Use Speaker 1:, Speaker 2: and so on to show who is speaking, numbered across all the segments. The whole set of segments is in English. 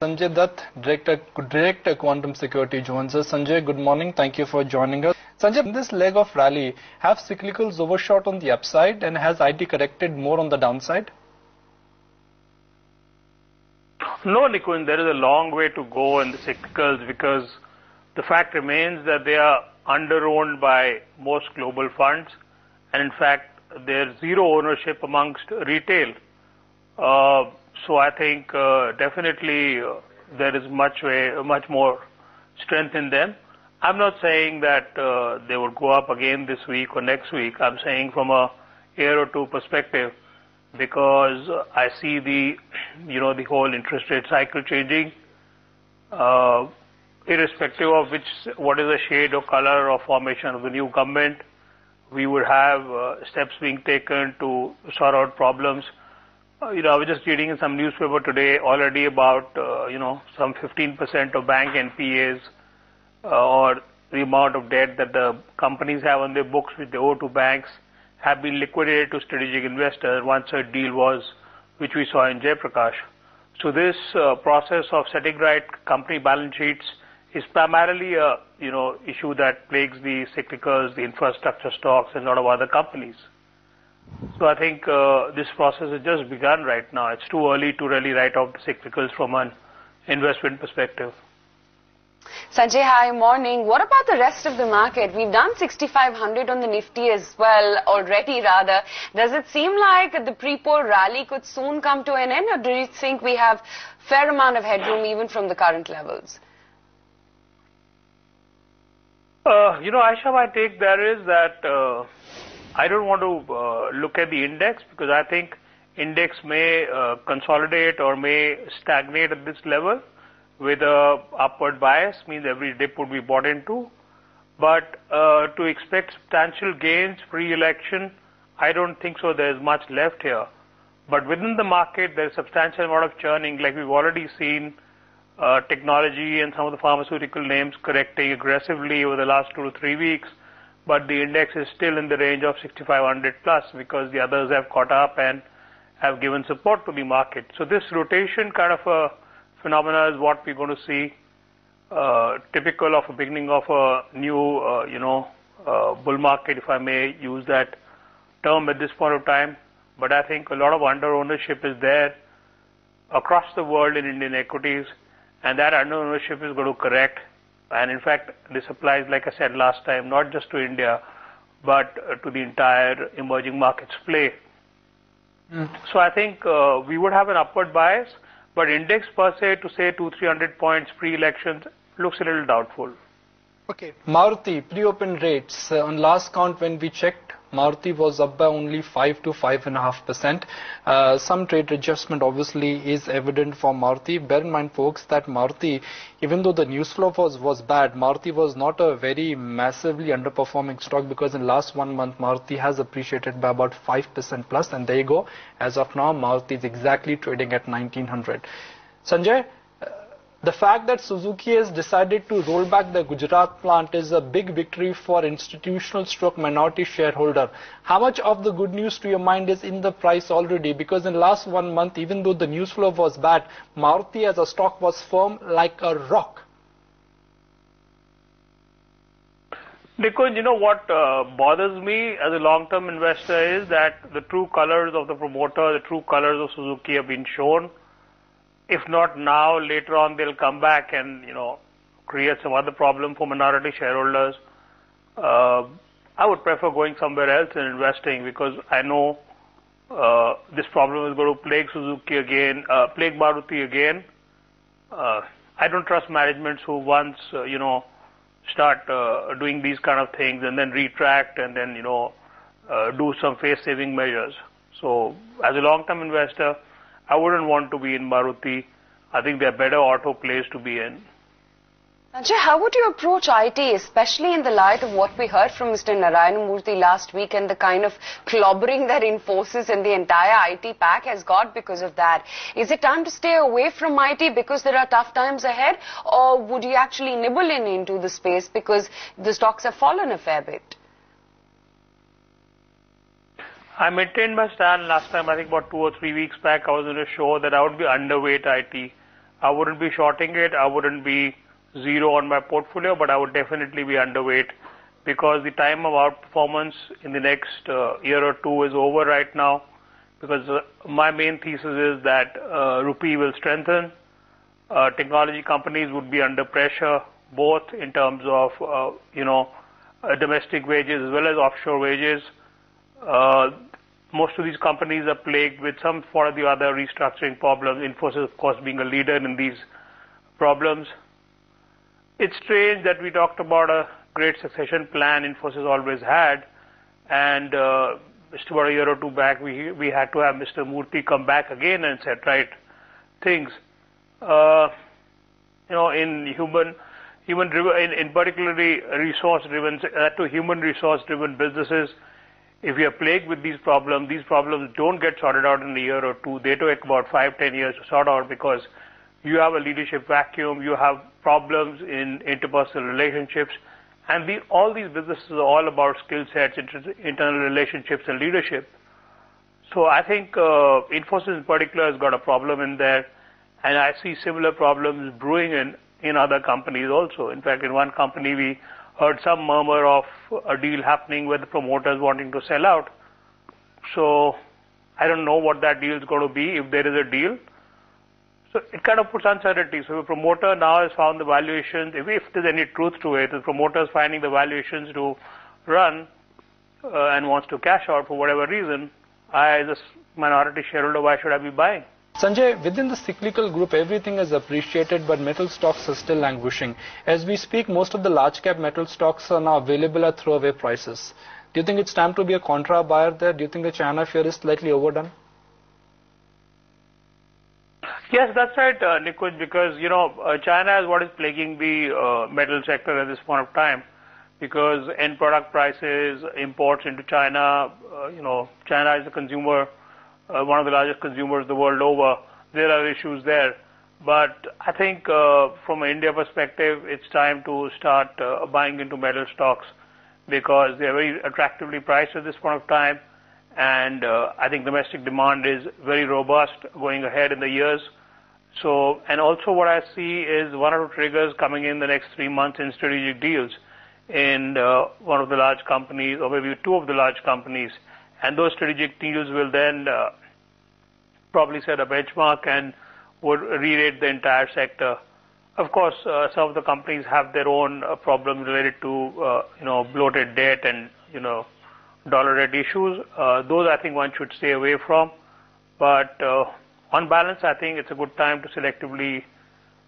Speaker 1: Sanjay Dutt, Director Quantum Securities joins us. Sanjay, good morning. Thank you for joining us. Sanjay, in this leg of rally, have cyclicals overshot on the upside and has IT corrected more on the downside?
Speaker 2: No, Nikunj, there is a long way to go in the cyclicals because the fact remains that they are under-owned by most global funds, and in fact, there's zero ownership amongst retail. So I think definitely there is much more strength in them. I'm not saying that they would go up again this week or next week. I'm saying from a year or two perspective, because I see the whole interest rate cycle changing, irrespective of what is the shade or color or formation of the new government. We would have steps being taken to sort out problems. I was just reading in some newspaper today already about, some 15% of bank NPAs or the amount of debt that the companies have on their books which they owe to banks have been liquidated to strategic investors once a deal was, which we saw in Jayaprakash. So this process of setting right company balance sheets is primarily a, issue that plagues the cyclicals, the infrastructure stocks, and a lot of other companies. So I think this process has just begun right now. It's too early to really write off the cyclicals from an investment perspective.
Speaker 3: Sanjay, hi, morning. What about the rest of the market? We've done 6,500 on the Nifty as well, already rather. Does it seem like the pre-poll rally could soon come to an end, or do you think we have fair amount of headroom even from the current levels?
Speaker 2: Aisha, my take there is that I don't want to look at the index because I think index may consolidate or may stagnate at this level with a upward bias, means every dip would be bought into. But to expect substantial gains pre-election, I don't think so. There's much left here. But within the market, there's substantial amount of churning, like we've already seen technology and some of the pharmaceutical names correcting aggressively over the last 2 to 3 weeks. But the index is still in the range of 6,500 plus because the others have caught up and have given support to the market. So this rotation kind of a phenomena is what we're going to see, typical of a beginning of a new, bull market, if I may use that term at this point of time. But I think a lot of under ownership is there across the world in Indian equities, and that under ownership is going to correct. And in fact, this applies, like I said last time, not just to India, but to the entire emerging markets play. So I think we would have an upward bias, but index per se to say 200-300 points pre-elections looks a little doubtful.
Speaker 1: Okay, Maruti pre-open rates on last count when we checked, Maruti was up by only 5 to 5.5%. Some trade adjustment obviously is evident for Maruti. Bear in mind, folks, that Maruti, even though the news flow was bad, Maruti was not a very massively underperforming stock because in last 1 month, Maruti has appreciated by about 5% plus. And there you go. As of now, Maruti is exactly trading at 1900. Sanjay, the fact that Suzuki has decided to roll back the Gujarat plant is a big victory for institutional stroke minority shareholder. How much of the good news to your mind is in the price already? Because in last 1 month, even though the news flow was bad, Maruti as a stock was firm like a rock.
Speaker 2: Because what bothers me as a long-term investor is that the true colors of the promoter, the true colors of Suzuki have been shown. If not now, later on they'll come back and, create some other problem for minority shareholders. I would prefer going somewhere else and investing because I know this problem is going to plague Suzuki again, plague Maruti again. I don't trust managements who once, start doing these kind of things and then retract and then, do some face-saving measures. So as a long-term investor, I wouldn't want to be in Maruti. I think there are better auto plays to be in.
Speaker 3: Sanjay, how would you approach IT, especially in the light of what we heard from Mr. Narayanamurthy last week and the kind of clobbering that Infosys and the entire IT pack has got because of that? Is it time to stay away from IT because there are tough times ahead, or would you actually nibble into the space because the stocks have fallen a fair bit?
Speaker 2: I maintained my stand last time, I think about 2 or 3 weeks back. I was going to show that I would be underweight IT. I wouldn't be shorting it. I wouldn't be zero on my portfolio, but I would definitely be underweight because the time of outperformance in the next year or two is over right now. Because my main thesis is that rupee will strengthen. Technology companies would be under pressure, both in terms of domestic wages as well as offshore wages. Most of these companies are plagued with some sort of the other restructuring problems. Infosys, of course, being a leader in these problems. It's strange that we talked about a great succession plan Infosys always had, and just about a year or two back, we had to have Mr. Murthy come back again and set right things. In particularly resource-driven, human resource-driven businesses, if we are plagued with these problems don't get sorted out in a year or two. They take about 5-10 years to sort out because you have a leadership vacuum, you have problems in interpersonal relationships, and all these businesses are all about skill sets, internal relationships, and leadership. So I think Infosys in particular has got a problem in there, and I see similar problems brewing in other companies also. In fact, in one company we heard some murmur of a deal happening with the promoters wanting to sell out. So I don't know what that deal is going to be, if there is a deal. So it kind of puts uncertainty. So the promoter now has found the valuations, if there's any truth to it, the promoter is finding the valuations to run and wants to cash out for whatever reason. I, as a minority shareholder, why should I be buying?
Speaker 1: Sanjay, within the cyclical group, everything is appreciated, but metal stocks are still languishing. As we speak, most of the large cap metal stocks are now available at throwaway prices. Do you think it's time to be a contra buyer there? Do you think the China fear is slightly overdone?
Speaker 2: Yes, that's right, Nikunj, because, China is what is plaguing the metal sector at this point of time, because end product prices, imports into China, China is a consumer, one of the largest consumers the world over. There are issues there. But I think from an India perspective, it's time to start buying into metal stocks because they are very attractively priced at this point of time. And I think domestic demand is very robust going ahead in the years. So, and also what I see is one or two triggers coming in the next 3 months in strategic deals in one of the large companies or maybe two of the large companies. And those strategic deals will then probably set a benchmark and would re-rate the entire sector. Of course, some of the companies have their own problems related to, bloated debt and, dollar rate issues. Those I think one should stay away from. But on balance, I think it's a good time to selectively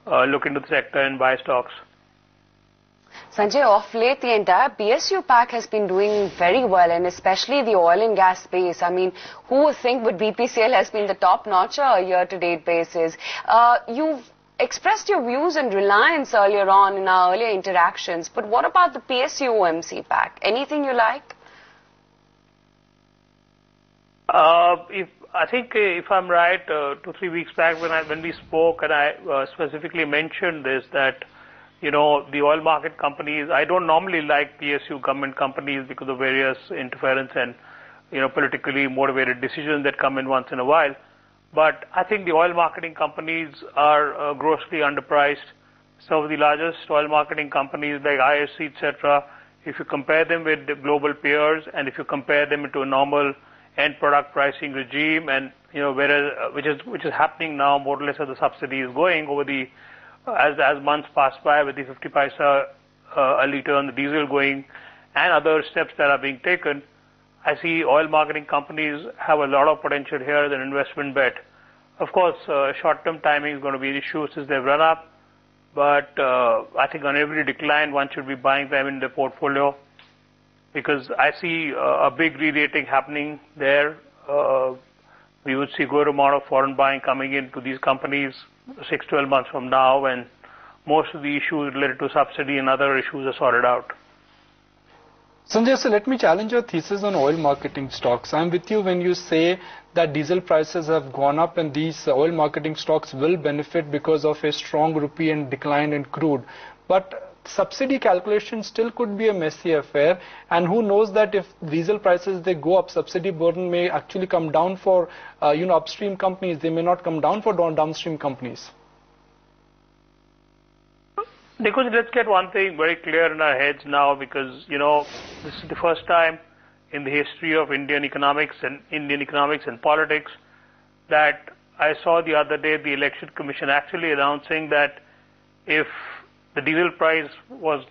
Speaker 2: look into the sector and buy stocks.
Speaker 3: Sanjay, off late, the entire PSU pack has been doing very well, and especially the oil and gas space. I mean, who would think, but BPCL has been the top notcher on a year-to-date basis. You've expressed your views on Reliance earlier on in our earlier interactions, but what about the PSU OMC pack? Anything you like?
Speaker 2: I think if I'm right, 2-3 weeks back when we spoke and I specifically mentioned this, that the oil market companies, I don't normally like PSU government companies because of various interference and, politically motivated decisions that come in once in a while. But I think the oil marketing companies are grossly underpriced. Some of the largest oil marketing companies like ISC, etc., if you compare them with the global peers and if you compare them into a normal end product pricing regime and, which is happening now more or less as the subsidy is going over the as months pass by with the 50 paisa a litre on the diesel going and other steps that are being taken, I see oil marketing companies have a lot of potential here as an investment bet. Of course, short-term timing is going to be an issue since they've run up, but I think on every decline one should be buying them in the portfolio because I see a big re-rating happening there. We would see a good amount of foreign buying coming into these companies 6-12 months from now when most of the issues related to subsidy and other issues are sorted out.
Speaker 1: Sanjay, so let me challenge your thesis on oil marketing stocks. I'm with you when you say that diesel prices have gone up and these oil marketing stocks will benefit because of a strong rupee and decline in crude. But subsidy calculation still could be a messy affair, and who knows that if diesel prices they go up, subsidy burden may actually come down for upstream companies. They may not come down for downstream companies.
Speaker 2: Because let's get one thing very clear in our heads now, because, this is the first time in the history of Indian economics and politics that I saw the other day the Election Commission actually announcing that if the diesel price was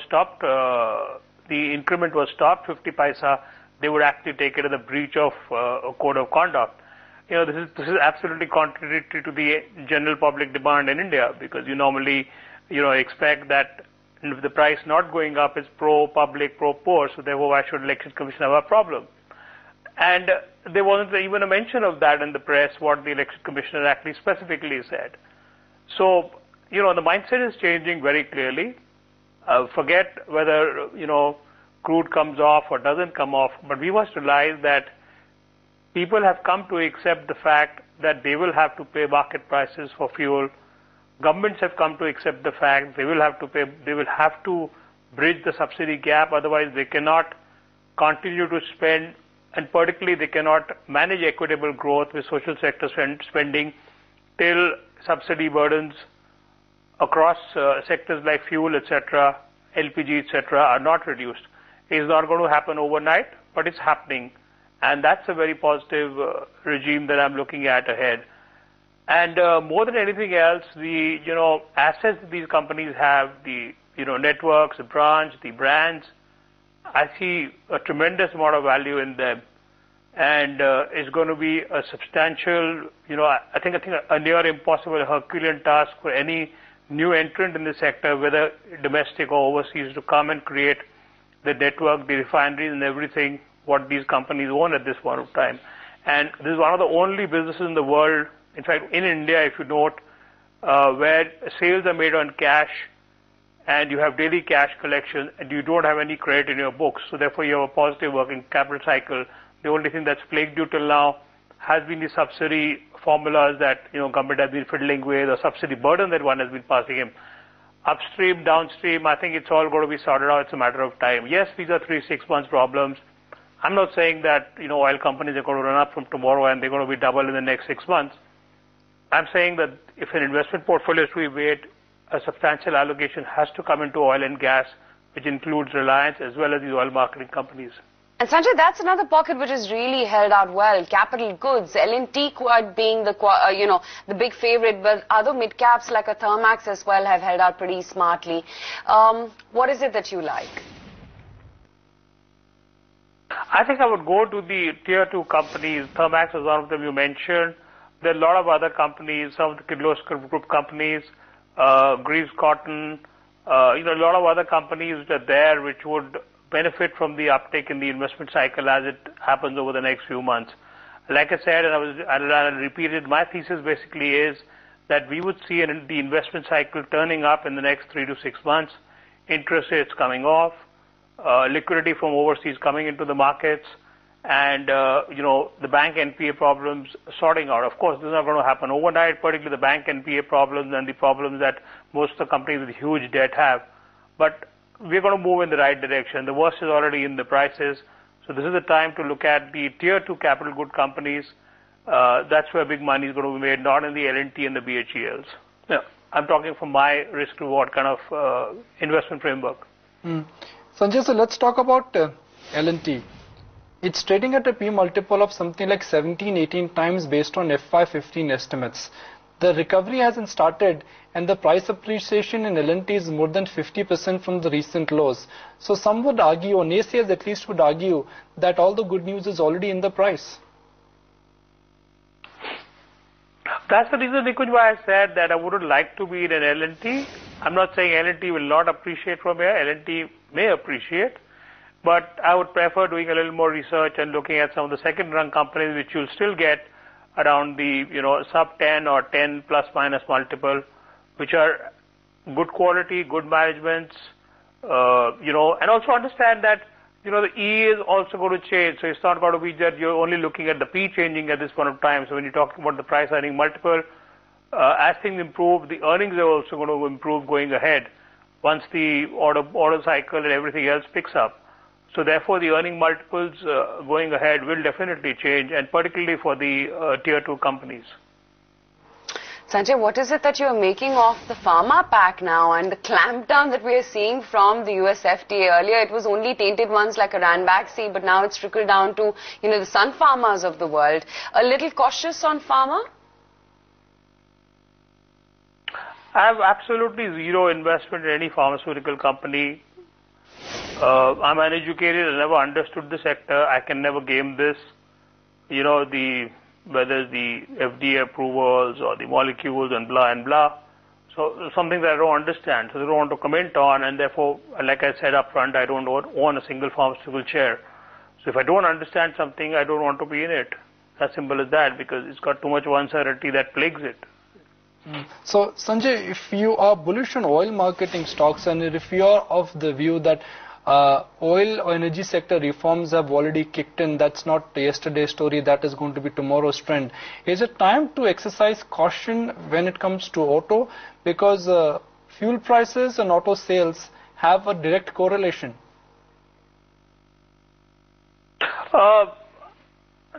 Speaker 2: stopped, the increment was stopped, 50 paisa, they would actually take it as a breach of a code of conduct. This is absolutely contrary to the general public demand in India, because you normally expect that if the price not going up is pro-public, pro-poor, so therefore why should Election Commission have a problem? And there wasn't even a mention of that in the press, what the Election Commissioner actually specifically said. So, the mindset is changing very clearly. Forget whether, crude comes off or doesn't come off, but we must realize that people have come to accept the fact that they will have to pay market prices for fuel. Governments have come to accept the fact they will have to bridge the subsidy gap, otherwise they cannot continue to spend, and particularly they cannot manage equitable growth with social sector spending till subsidy burdens across sectors like fuel, etc., LPG, etc., are not reduced. It's not going to happen overnight, but it's happening, and that's a very positive regime that I'm looking at ahead. And more than anything else, the assets that these companies have, the networks, the branch, the brands, I see a tremendous amount of value in them, and it's going to be a substantial, I think a near impossible Herculean task for any new entrant in the sector, whether domestic or overseas, to come and create the network, the refineries, and everything what these companies own at this point of time. And this is one of the only businesses in the world, in fact, in India, if you note, where sales are made on cash and you have daily cash collection and you don't have any credit in your books. So therefore, you have a positive working capital cycle. The only thing that's plagued you till now has been the subsidy formulas that, government has been fiddling with, or subsidy burden that one has been passing in. Upstream, downstream, I think it's all going to be sorted out. It's a matter of time. Yes, these are 3-6 months problems. I'm not saying that, oil companies are going to run up from tomorrow and they're going to be double in the next 6 months. I'm saying that if an investment portfolio is to be made, a substantial allocation has to come into oil and gas, which includes Reliance as well as the oil marketing companies.
Speaker 3: And Sanjay, that's another pocket which has really held out well. Capital goods, L&T quite being the big favorite, but other mid caps like a Thermax as well have held out pretty smartly. What is it that you like?
Speaker 2: I think I would go to the tier 2 companies. Thermax is one of them you mentioned. There are a lot of other companies, some of the Kirloskar Group companies, Greaves Cotton, a lot of other companies which are there which would benefit from the uptick in the investment cycle as it happens over the next few months. Like I said, and I repeated, my thesis basically is that we would see the investment cycle turning up in the next 3 to 6 months, interest rates coming off, liquidity from overseas coming into the markets, and the bank NPA problems sorting out. Of course, this is not going to happen overnight, particularly the bank NPA problems and the problems that most of the companies with huge debt have. But we're going to move in the right direction. The worst is already in the prices. So this is the time to look at the tier 2 capital good companies. That's where big money is going to be made, not in the L&T and the BHELs. Yeah, I'm talking from my risk reward kind of investment framework.
Speaker 1: Sanjay, so let's talk about L&T. It's trading at a P multiple of something like 17-18 times based on FY15 estimates. The recovery hasn't started and the price appreciation in L&T is more than 50% from the recent lows. So some would argue, or naysayers at least would argue, that all the good news is already in the price.
Speaker 2: That's the reason, Nikunj, why I said that I wouldn't like to be in an L&T. I'm not saying L&T will not appreciate from here. L&T may appreciate. But I would prefer doing a little more research and looking at some of the second-run companies which you'll still get around the, sub 10 or 10 plus minus multiple, which are good quality, good managements, and also understand that, the E is also going to change. So it's not going to be that you're only looking at the P changing at this point of time. So when you're talking about the price earning multiple, as things improve, the earnings are also going to improve going ahead once the order cycle and everything else picks up. So therefore, the earning multiples going ahead will definitely change, and particularly for the tier 2 companies.
Speaker 3: Sanjay, what is it that you're making of the pharma pack now and the clampdown that we're seeing from the US FDA? Earlier it was only tainted ones like a Ranbaxy, but now it's trickled down to, the Sun Pharmas of the world. A little cautious on pharma?
Speaker 2: I have absolutely zero investment in any pharmaceutical company. I'm uneducated. I never understood the sector. I can never game this. Whether the FDA approvals or the molecules and blah and blah. So something that I don't understand. So I don't want to comment on, and therefore, like I said up front, I don't own a single pharmaceutical share. So if I don't understand something, I don't want to be in it. As simple as that, because it's got too much uncertainty that plagues it.
Speaker 1: So Sanjay, if you are bullish on oil marketing stocks, and if you are of the view that oil or energy sector reforms have already kicked in, that's not yesterday's story, that is going to be tomorrow's trend. Is it time to exercise caution when it comes to auto? Because fuel prices and auto sales have a direct correlation.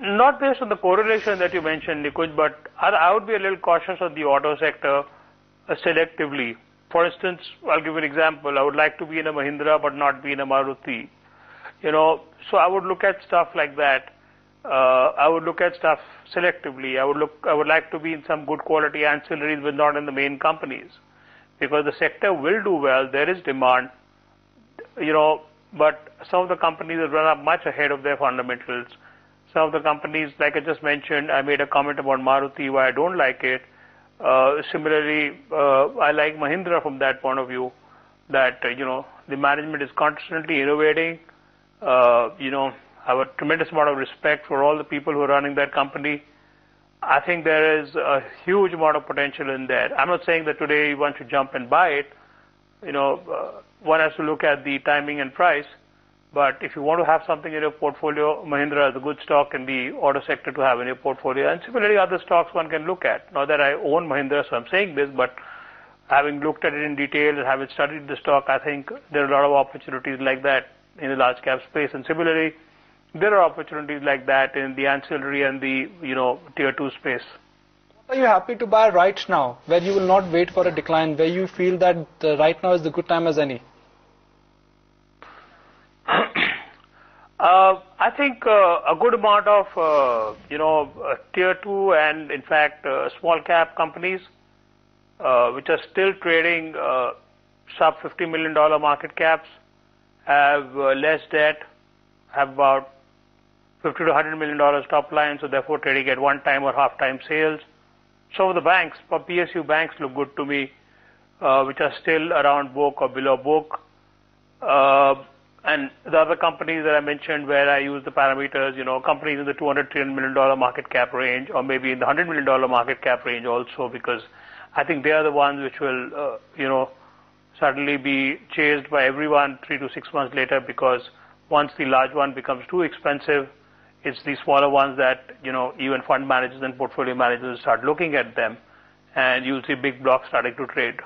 Speaker 2: Not based on the correlation that you mentioned, Nikuj, but I would be a little cautious on the auto sector selectively. For instance, I'll give you an example. I would like to be in a Mahindra but not be in a Maruti. So I would look at stuff like that. I would look at stuff selectively. I would like to be in some good quality ancillaries but not in the main companies. Because the sector will do well, there is demand, but some of the companies have run up much ahead of their fundamentals. Some of the companies, like I just mentioned, I made a comment about Maruti, why I don't like it. Similarly, I like Mahindra from that point of view, that, the management is constantly innovating. I have a tremendous amount of respect for all the people who are running that company. I think there is a huge amount of potential in there. I'm not saying that today one should jump and buy it. One has to look at the timing and price. But if you want to have something in your portfolio, Mahindra is a good stock in the auto sector to have in your portfolio. And similarly, other stocks one can look at. Not that I own Mahindra, so I'm saying this, but having looked at it in detail and having studied the stock, I think there are a lot of opportunities like that in the large cap space. And similarly, there are opportunities like that in the ancillary and the, tier 2 space.
Speaker 1: Are you happy to buy right now, where you will not wait for a decline, where you feel that right now is the good time as any?
Speaker 2: I think a good amount of, tier 2 and, in fact, small cap companies, which are still trading sub $50 million market caps, have less debt, have about $50 to $100 million top line, so therefore trading at one-time or half-time sales. Some of the banks, PSU banks, look good to me, which are still around book or below book. And the other companies that I mentioned where I use the parameters, companies in the $200, $300 million market cap range, or maybe in the $100 million market cap range also, because I think they are the ones which will, suddenly be chased by everyone 3 to 6 months later, because once the large one becomes too expensive, it's the smaller ones that, even fund managers and portfolio managers start looking at them, and you'll see big blocks starting to trade.